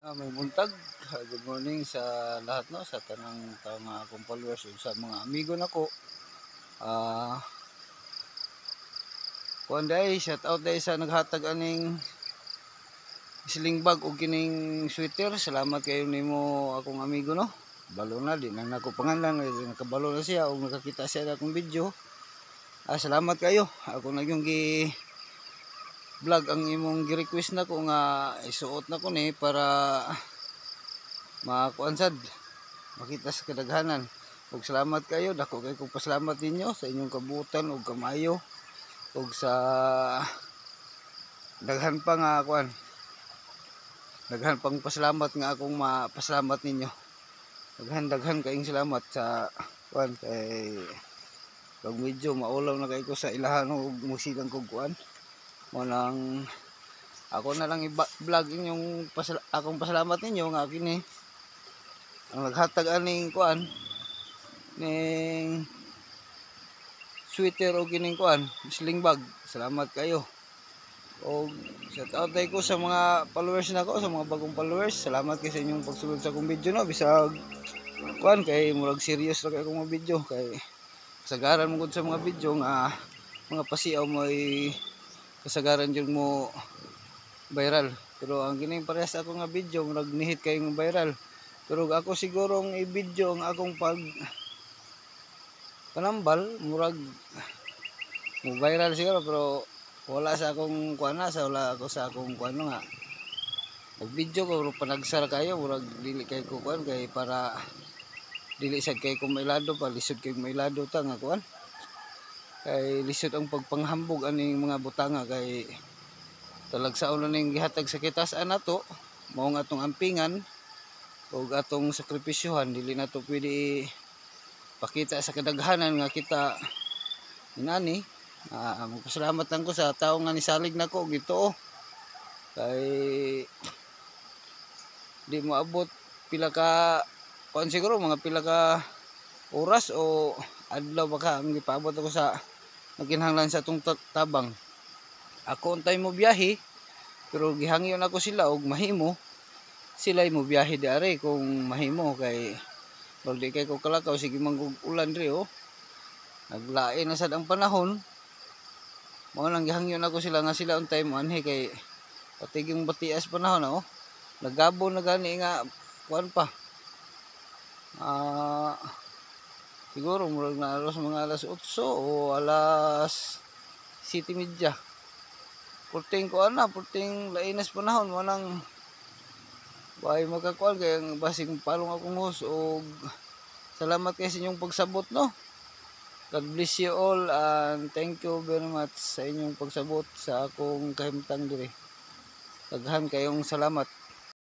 May buntag. Good morning sa lahat, no, sa tanang mga akong followers ug sa mga amigo nako. Kuan day, shout out day sa naghatag aning sling bag ug kining sweater. Salamat kayo nimo akong amigo, no. Balo na di nang nako pangalan, nakabalo na siya ug nakakita siya sa akong video. Salamat kayo. Ako nagyong gi vlog ang imong gi-request nako nga isuot nako ni para makuansad makita sa kadaghanan. Ug salamat kayo, dako kay kong pasalamat ninyo sa inyong kabutan ug kamayo ug sa daghan pa nga kuan, daghan pang pasalamat nga akong mapasalamat ninyo. Daghan kaayong salamat sa kuan kay pag medyo maulaw na kay ko sa ilahan ug musigang kog kuan mo nang ako na lang i-vlog inyong akong pasalamat ninyo nga kini ang naghatag aning kuan ning sweater o kining kuan sling bag. Salamat kayo. O shout out ko sa mga followers nako, sa mga bagong followers. Salamat kay sa inyong pagsulod sa akong video, no. Bisag kuan kay murag serious ra kay akong mga video kay kasagaran mo gud sa mga video nga mga pasiaw mo ay kasagaran jud mo viral. Pero ang kining parehas ako nga video murag nihit kay ng viral. Pero ako sigurong i-video ang akong panambal murag mo viral siguro, pero wala sa akong kuana, wala ako sa akong kuano nga nag-video ko panagsar kayo murag dili kay ko kuan kay para dili sad kay ko mailado pa, lisod kay mailado ta nga kuan kay lisod ang pagpanghambog aning mga butanga kay talagsaon na ning gihatag sa kitas-an nato mao nga atong ampingan ug atong sakripisyohan. Dili na to pwede pakita sa kadaghanan nga kita inani. Magpasalamat lang ko sa tao nga nisalig nako gito kay di mo abot pila ka kuan siguro mga pila ka oras o adlaw baka ang gipaabot ako sa maginhanglan sa atong tabang. Ako untay mo biyahe pero gihangyon ako sila og mahimo sila mo biyahe diare kung mahimo kay wag di kay ko kalakaw sige manggug ulan diri naglain na sad ang panahon. Mao lang gihangyon ako sila nga sila untay mo anhi kay patiging batias panahon na nagabo na gani nga kuan pa siguro murag na mga alas 8 o alas 7:30 puting kuan na puting lainas panahon manang way makakuan kay ang basing palong akong host og salamat kay sa inyong pagsabot, no. God bless you all and thank you very much sa inyong pagsabot sa akong kahimtang diri. Daghan kayong salamat.